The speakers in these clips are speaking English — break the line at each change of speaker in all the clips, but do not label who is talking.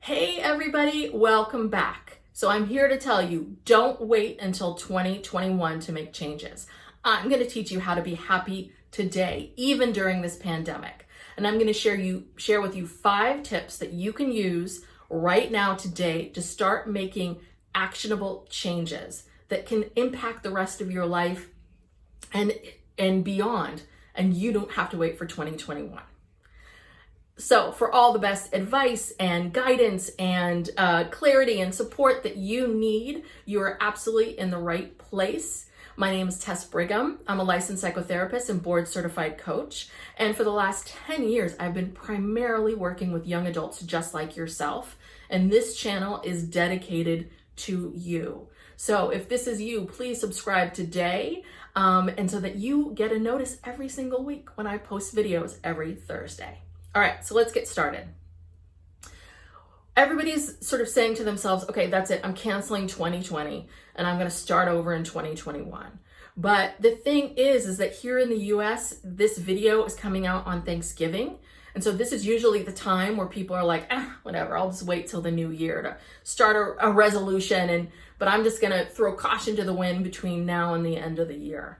Hey everybody, welcome back. So I'm here to tell you, don't wait until 2021 to make changes. I'm going to teach you how to be happy today, even during this pandemic. And I'm going to share with you 5 tips that you can use right now today to start making actionable changes that can impact the rest of your life and beyond. And you don't have to wait for 2021. So for all the best advice and guidance and clarity and support that you need, you are absolutely in the right place. My name is Tess Brigham. I'm a licensed psychotherapist and board certified coach. And for the last 10 years, I've been primarily working with young adults just like yourself. And this channel is dedicated to you. So if this is you, please subscribe today and so that you get a notice every single week when I post videos every Thursday. All right, so let's get started. Everybody's sort of saying to themselves, okay, that's it. I'm canceling 2020 and I'm going to start over in 2021. But the thing is that here in the US, this video is coming out on Thanksgiving. And so this is usually the time where people are like, whatever, I'll just wait till the new year to start a resolution. But I'm just going to throw caution to the wind between now and the end of the year.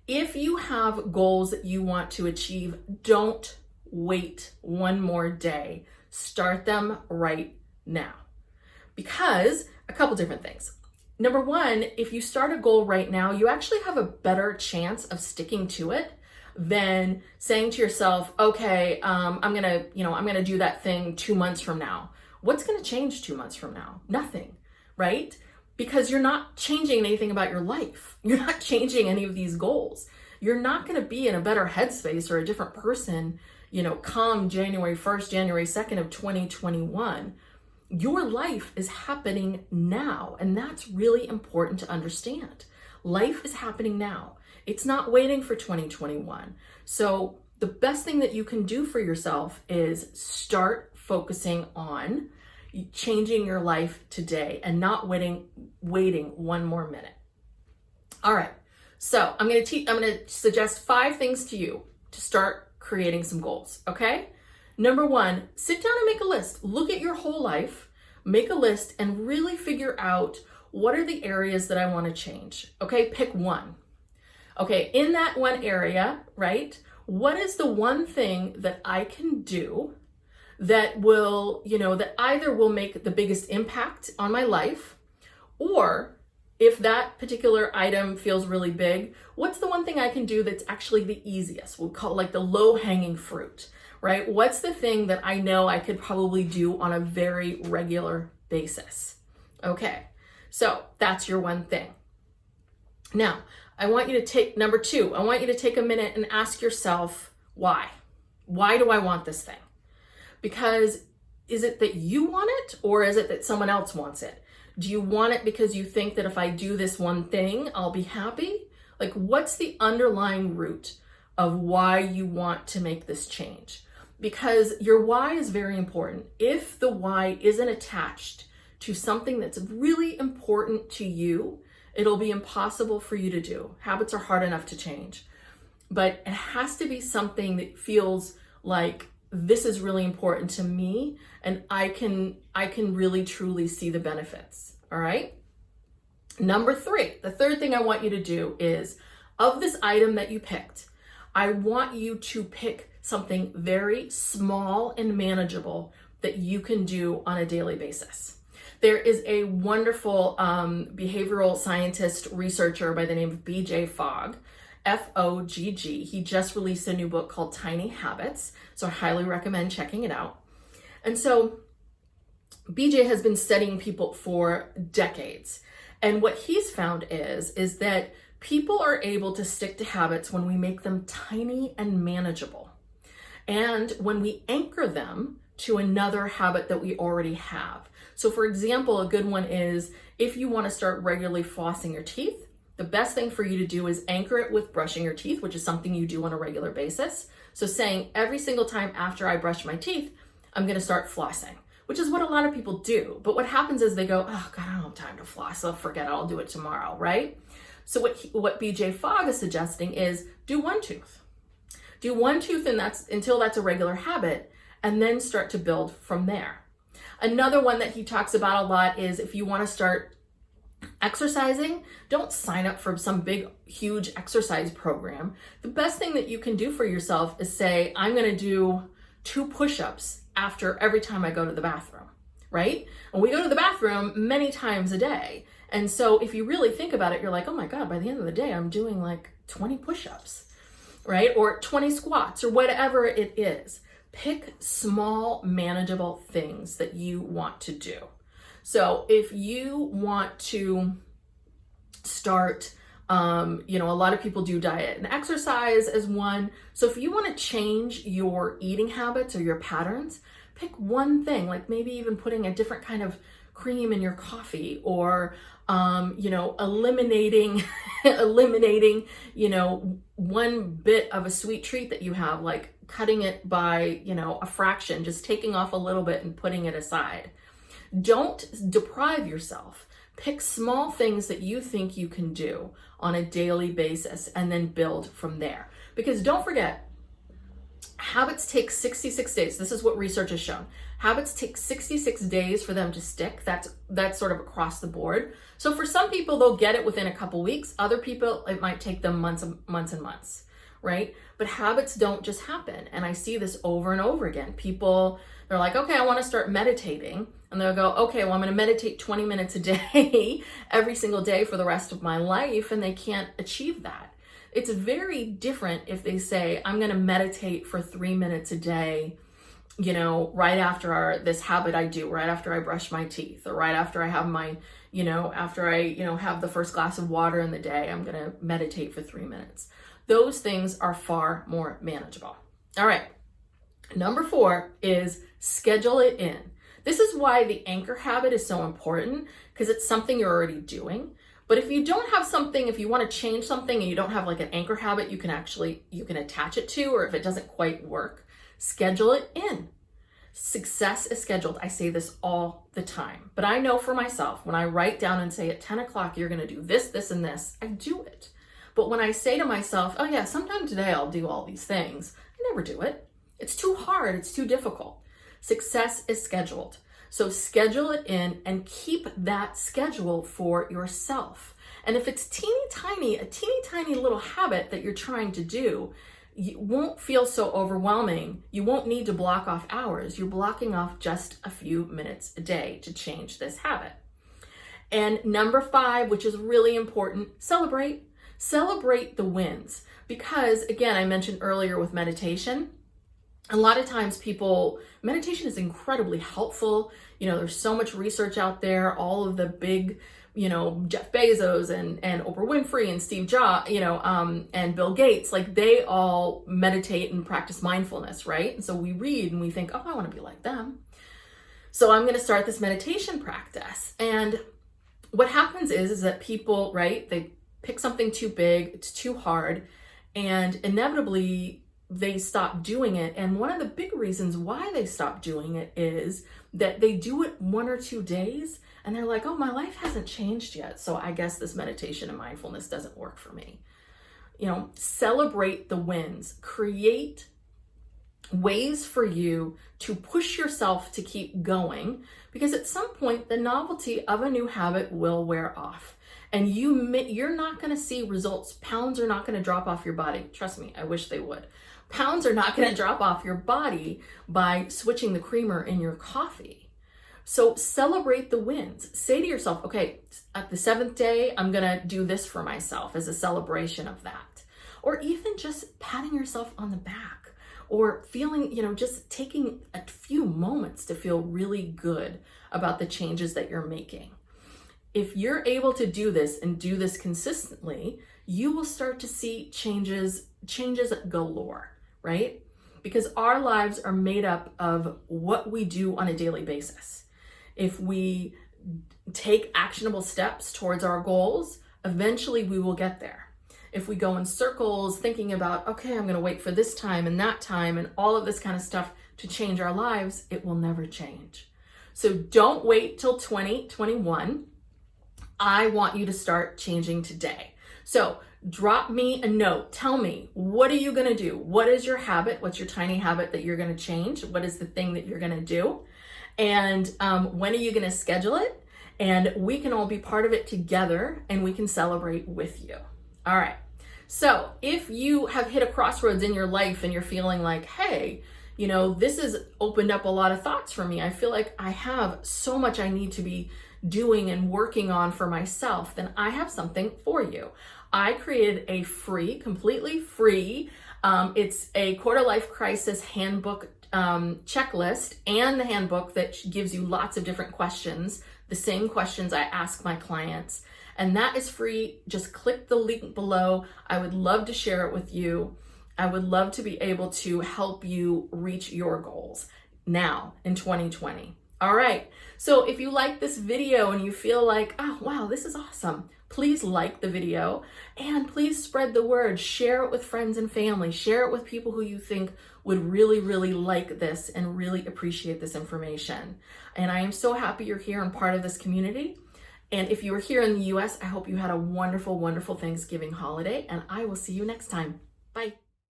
If you have goals that you want to achieve, don't wait one more day. Start them right now. Because a couple different things. Number one, if you start a goal right now, you actually have a better chance of sticking to it than saying to yourself, okay, I'm gonna do that thing 2 months from now. What's gonna change 2 months from now? Nothing, right? Because you're not changing anything about your life. You're not changing any of these goals. You're not gonna be in a better headspace or a different person come January 1st, January 2nd of 2021, your life is happening now. And that's really important to understand. Life is happening now. It's not waiting for 2021. So the best thing that you can do for yourself is start focusing on changing your life today and not waiting one more minute. All right. So I'm going to suggest 5 things to you to start creating some goals, okay? Number 1, sit down and make a list. Look at your whole life, make a list, and really figure out what are the areas that I want to change, okay? Pick one. Okay, in that one area, right, what is the one thing that I can do that will, that either will make the biggest impact on my life, or if that particular item feels really big, what's the one thing I can do that's actually the easiest? We'll call it like the low-hanging fruit, right? What's the thing that I know I could probably do on a very regular basis? Okay, so that's your one thing. Now, I want you to take, number 2, I want you to take a minute and ask yourself, why? Why do I want this thing? Because is it that you want it, or is it that someone else wants it? Do you want it because you think that if I do this one thing, I'll be happy? Like, what's the underlying root of why you want to make this change? Because your why is very important. If the why isn't attached to something that's really important to you, it'll be impossible for you to do. Habits are hard enough to change. But it has to be something that feels like this is really important to me and I can really truly see the benefits. All right. Number 3, the third thing I want you to do is, of this item that you picked, I want you to pick something very small and manageable that you can do on a daily basis. There is a wonderful behavioral scientist researcher by the name of BJ Fogg, F-O-G-G. He just released a new book called Tiny Habits, so I highly recommend checking it out. And so BJ has been studying people for decades. And what he's found is that people are able to stick to habits when we make them tiny and manageable. And when we anchor them to another habit that we already have. So for example, a good one is if you want to start regularly flossing your teeth, the best thing for you to do is anchor it with brushing your teeth, which is something you do on a regular basis. So saying every single time after I brush my teeth, I'm going to start flossing, which is what a lot of people do. But what happens is they go, oh God, I don't have time to floss. I'll forget it. I'll do it tomorrow, right? So what BJ Fogg is suggesting is do one tooth. Do one tooth and until that's a regular habit, and then start to build from there. Another one that he talks about a lot is if you want to start exercising, don't sign up for some big, huge exercise program. The best thing that you can do for yourself is say, I'm going to do 2 push-ups after every time I go to the bathroom, right? And we go to the bathroom many times a day. And so if you really think about it, you're like, oh my God, by the end of the day, I'm doing like 20 push-ups, right? Or 20 squats or whatever it is. Pick small, manageable things that you want to do. So if you want to start, a lot of people do diet and exercise as one. So if you want to change your eating habits or your patterns, pick one thing, like maybe even putting a different kind of cream in your coffee, or, eliminating, one bit of a sweet treat that you have, like cutting it by, a fraction, just taking off a little bit and putting it aside. Don't deprive yourself. Pick small things that you think you can do on a daily basis and then build from there. Because don't forget, habits take 66 days. This is what research has shown. Habits take 66 days for them to stick. That's sort of across the board. So for some people, they'll get it within a couple weeks. Other people, it might take them months and months, right? But habits don't just happen. And I see this over and over again. People, they're like, okay, I want to start meditating. And they'll go, okay, well, I'm going to meditate 20 minutes a day every single day for the rest of my life. And they can't achieve that. It's very different if they say, I'm going to meditate for 3 minutes a day, right after this habit I do, right after I brush my teeth, or right after I have my, after I, have the first glass of water in the day, I'm going to meditate for 3 minutes. Those things are far more manageable. All right. Number 4 is schedule it in. This is why the anchor habit is so important, because it's something you're already doing. But if you don't have something, if you want to change something and you don't have like an anchor habit you can attach it to, or if it doesn't quite work, schedule it in. Success is scheduled. I say this all the time, but I know for myself, when I write down and say at 10 o'clock, you're going to do this, this, and this, I do it. But when I say to myself, oh yeah, sometime today I'll do all these things, I never do it. It's too hard. It's too difficult. Success is scheduled. So schedule it in and keep that schedule for yourself. And if it's a teeny tiny little habit that you're trying to do, you won't feel so overwhelming. You won't need to block off hours. You're blocking off just a few minutes a day to change this habit. And number 5, which is really important, celebrate the wins. Because again, I mentioned earlier with meditation, a lot of times meditation is incredibly helpful. There's so much research out there, all of the big, Jeff Bezos and Oprah Winfrey and Steve Jobs, and Bill Gates, like they all meditate and practice mindfulness, right? And so we read and we think, oh, I want to be like them. So I'm going to start this meditation practice. And what happens is that people, right, they pick something too big, it's too hard, and inevitably they stop doing it. And one of the big reasons why they stop doing it is that they do it 1 or 2 days and they're like, oh, my life hasn't changed yet, so I guess this meditation and mindfulness doesn't work for me. Celebrate the wins. Create ways for you to push yourself to keep going, because at some point the novelty of a new habit will wear off. And you're not going to see results. Pounds are not going to drop off your body. Trust me, I wish they would. Pounds are not going to drop off your body by switching the creamer in your coffee. So celebrate the wins. Say to yourself, okay, at the 7th day, I'm going to do this for myself as a celebration of that. Or even just patting yourself on the back, or feeling, just taking a few moments to feel really good about the changes that you're making. If you're able to do this and do this consistently, you will start to see changes galore, right? Because our lives are made up of what we do on a daily basis. If we take actionable steps towards our goals, eventually we will get there. If we go in circles thinking about, okay, I'm going to wait for this time and that time and all of this kind of stuff to change our lives, it will never change. So don't wait till 2021. I want you to start changing today. So drop me a note. Tell me, what are you going to do? What is your habit? What's your tiny habit that you're going to change? What is the thing that you're going to do? And when are you going to schedule it? And we can all be part of it together, and we can celebrate with you. All right. So if you have hit a crossroads in your life and you're feeling like, hey, this has opened up a lot of thoughts for me. I feel like I have so much I need to be doing and working on for myself. Then I have something for you. I created a completely free, it's a quarter life crisis handbook checklist, and the handbook that gives you lots of different questions, the same questions I ask my clients. And that is free. Just click the link below. I would love to share it with you. I would love to be able to help you reach your goals now in 2020. All right. So if you like this video and you feel like, oh, wow, this is awesome, please like the video and please spread the word. Share it with friends and family. Share it with people who you think would really, really like this and really appreciate this information. And I am so happy you're here and part of this community. And if you were here in the US, I hope you had a wonderful, wonderful Thanksgiving holiday, and I will see you next time. Bye.